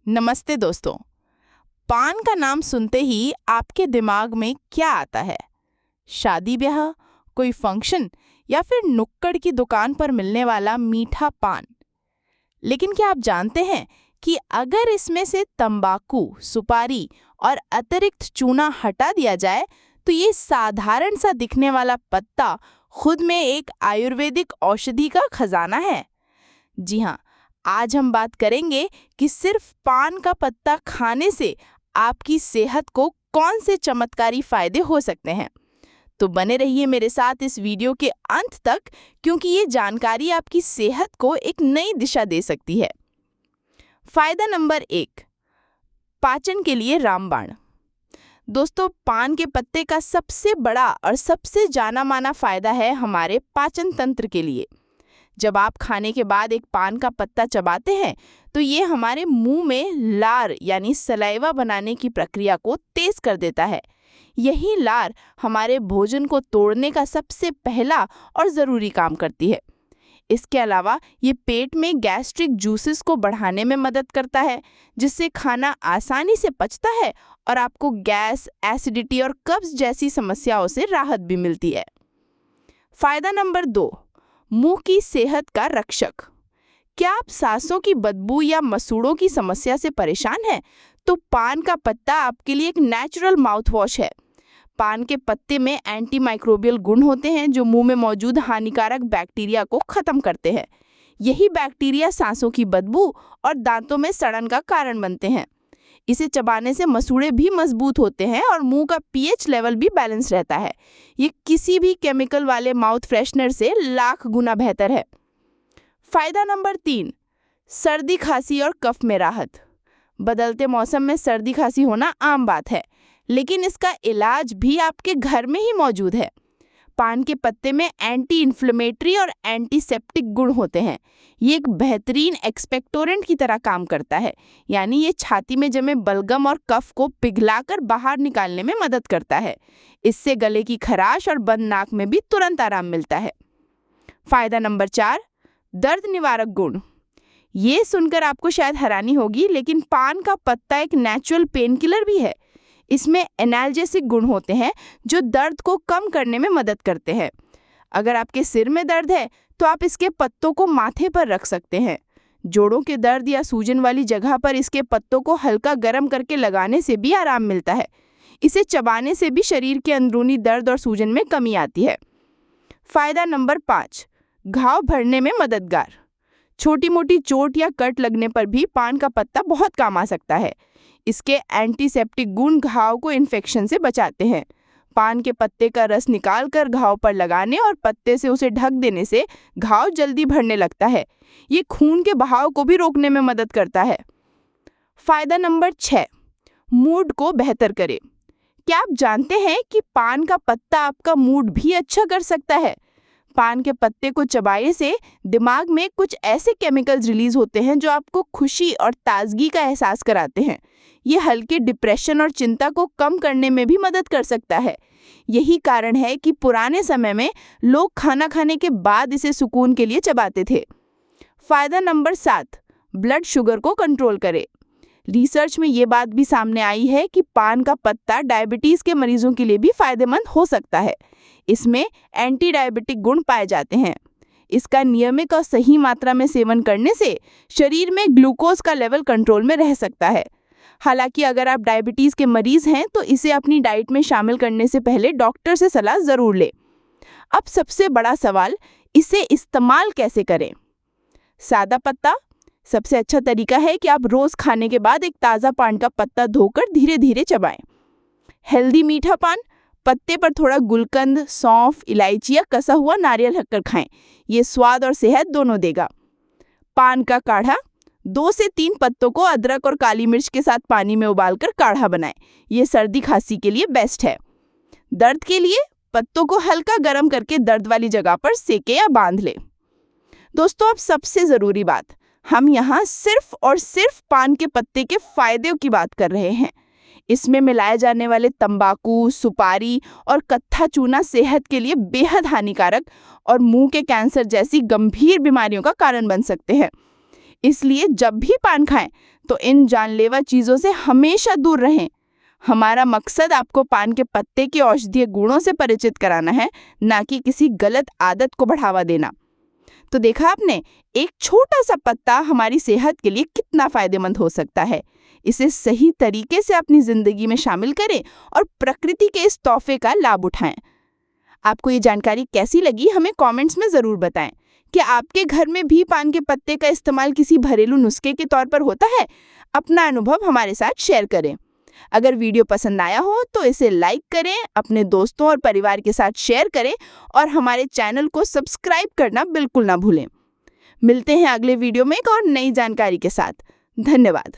नमस्ते दोस्तों। पान का नाम सुनते ही आपके दिमाग में क्या आता है? शादी ब्याह, कोई फंक्शन या फिर नुक्कड़ की दुकान पर मिलने वाला मीठा पान। लेकिन क्या आप जानते हैं कि अगर इसमें से तंबाकू, सुपारी और अतिरिक्त चूना हटा दिया जाए तो ये साधारण सा दिखने वाला पत्ता खुद में एक आयुर्वेदिक औषधि का खजाना है। जी हाँ, आज हम बात करेंगे कि सिर्फ पान का पत्ता खाने से आपकी सेहत को कौन से चमत्कारी फायदे हो सकते हैं। तो बने रहिए मेरे साथ इस वीडियो के अंत तक, क्योंकि ये जानकारी आपकी सेहत को एक नई दिशा दे सकती है। फायदा नंबर 1, पाचन के लिए रामबाण। दोस्तों, पान के पत्ते का सबसे बड़ा और सबसे जाना माना फायदा है हमारे पाचन तंत्र के लिए। जब आप खाने के बाद एक पान का पत्ता चबाते हैं तो ये हमारे मुंह में लार यानी सलाइवा बनाने की प्रक्रिया को तेज कर देता है। यही लार हमारे भोजन को तोड़ने का सबसे पहला और ज़रूरी काम करती है। इसके अलावा ये पेट में गैस्ट्रिक जूसेस को बढ़ाने में मदद करता है, जिससे खाना आसानी से पचता है और आपको गैस, एसिडिटी और कब्ज जैसी समस्याओं से राहत भी मिलती है। फायदा नंबर 2, मुंह की सेहत का रक्षक। क्या आप सांसों की बदबू या मसूड़ों की समस्या से परेशान हैं? तो पान का पत्ता आपके लिए एक नेचुरल माउथ वॉश है। पान के पत्ते में एंटी माइक्रोबियल गुण होते हैं जो मुंह में मौजूद हानिकारक बैक्टीरिया को खत्म करते हैं। यही बैक्टीरिया सांसों की बदबू और दांतों में सड़न का कारण बनते हैं। इसे चबाने से मसूड़े भी मजबूत होते हैं और मुंह का पीएच लेवल भी बैलेंस रहता है। ये किसी भी केमिकल वाले माउथ फ्रेशनर से लाख गुना बेहतर है। फायदा नंबर 3, सर्दी, खांसी और कफ में राहत। बदलते मौसम में सर्दी खांसी होना आम बात है, लेकिन इसका इलाज भी आपके घर में ही मौजूद है। पान के पत्ते में एंटी इन्फ्लेमेटरी और एंटीसेप्टिक गुण होते हैं। ये एक बेहतरीन एक्सपेक्टोरेंट की तरह काम करता है, यानी ये छाती में जमे बलगम और कफ को पिघलाकर बाहर निकालने में मदद करता है। इससे गले की खराश और बंद नाक में भी तुरंत आराम मिलता है। फायदा नंबर 4, दर्द निवारक गुण। ये सुनकर आपको शायद हैरानी होगी, लेकिन पान का पत्ता एक नेचुरल पेन किलर भी है। इसमें एनाल्जेसिक गुण होते हैं जो दर्द को कम करने में मदद करते हैं। अगर आपके सिर में दर्द है तो आप इसके पत्तों को माथे पर रख सकते हैं। जोड़ों के दर्द या सूजन वाली जगह पर इसके पत्तों को हल्का गर्म करके लगाने से भी आराम मिलता है। इसे चबाने से भी शरीर के अंदरूनी दर्द और सूजन में कमी आती है। फायदा नंबर 5, घाव भरने में मददगार। छोटी मोटी चोट या कट लगने पर भी पान का पत्ता बहुत काम आ सकता है। इसके एंटीसेप्टिक गुण घाव को इन्फेक्शन से बचाते हैं। पान के पत्ते का रस निकालकर घाव पर लगाने और पत्ते से उसे ढक देने से घाव जल्दी भरने लगता है। ये खून के बहाव को भी रोकने में मदद करता है। फायदा नंबर 6, मूड को बेहतर करे। क्या आप जानते हैं कि पान का पत्ता आपका मूड भी अच्छा कर सकता है? पान के पत्ते को चबाने से दिमाग में कुछ ऐसे केमिकल्स रिलीज होते हैं जो आपको खुशी और ताजगी का एहसास कराते हैं। ये हल्के डिप्रेशन और चिंता को कम करने में भी मदद कर सकता है। यही कारण है कि पुराने समय में लोग खाना खाने के बाद इसे सुकून के लिए चबाते थे। फायदा नंबर 7, ब्लड शुगर को कंट्रोल करे। रिसर्च में ये बात भी सामने आई है कि पान का पत्ता डायबिटीज के मरीजों के लिए भी फायदेमंद हो सकता है। इसमें एंटी डायबिटिक गुण पाए जाते हैं। इसका नियमित और सही मात्रा में सेवन करने से शरीर में ग्लूकोज का लेवल कंट्रोल में रह सकता है। हालांकि अगर आप डायबिटीज के मरीज हैं तो इसे अपनी डाइट में शामिल करने से पहले डॉक्टर से सलाह जरूर लें। अब सबसे बड़ा सवाल, इसे इस्तेमाल कैसे करें? सादा पत्ता सबसे अच्छा तरीका है कि आप रोज खाने के बाद एक ताज़ा पान का पत्ता धोकर धीरे धीरे चबाएं। हेल्दी मीठा पान, पत्ते पर थोड़ा गुलकंद, सौंफ, इलायची या कसा हुआ नारियल रखकर खाएं। ये स्वाद और सेहत दोनों देगा। पान का काढ़ा, 2 से 3 पत्तों को अदरक और काली मिर्च के साथ पानी में उबालकर काढ़ा बनाएं। ये सर्दी खांसी के लिए बेस्ट है। दर्द के लिए पत्तों को हल्का गर्म करके दर्द वाली जगह पर सेके या बांध लें। दोस्तों, अब सबसे ज़रूरी बात, हम यहाँ सिर्फ और सिर्फ पान के पत्ते के फायदों की बात कर रहे हैं। इसमें मिलाए जाने वाले तंबाकू, सुपारी और कत्था चूना सेहत के लिए बेहद हानिकारक और मुंह के कैंसर जैसी गंभीर बीमारियों का कारण बन सकते हैं। इसलिए जब भी पान खाएं तो इन जानलेवा चीज़ों से हमेशा दूर रहें। हमारा मकसद आपको पान के पत्ते के औषधीय गुणों से परिचित कराना है, ना कि किसी गलत आदत को बढ़ावा देना। तो देखा आपने, एक छोटा सा पत्ता हमारी सेहत के लिए कितना फायदेमंद हो सकता है। इसे सही तरीके से अपनी जिंदगी में शामिल करें और प्रकृति के इस तोहफे का लाभ उठाएं। आपको ये जानकारी कैसी लगी, हमें कमेंट्स में ज़रूर बताएं। क्या आपके घर में भी पान के पत्ते का इस्तेमाल किसी घरेलू नुस्खे के तौर पर होता है? अपना अनुभव हमारे साथ शेयर करें। अगर वीडियो पसंद आया हो तो इसे लाइक करें, अपने दोस्तों और परिवार के साथ शेयर करें और हमारे चैनल को सब्सक्राइब करना बिल्कुल ना भूलें। मिलते हैं अगले वीडियो में एक और नई जानकारी के साथ। धन्यवाद।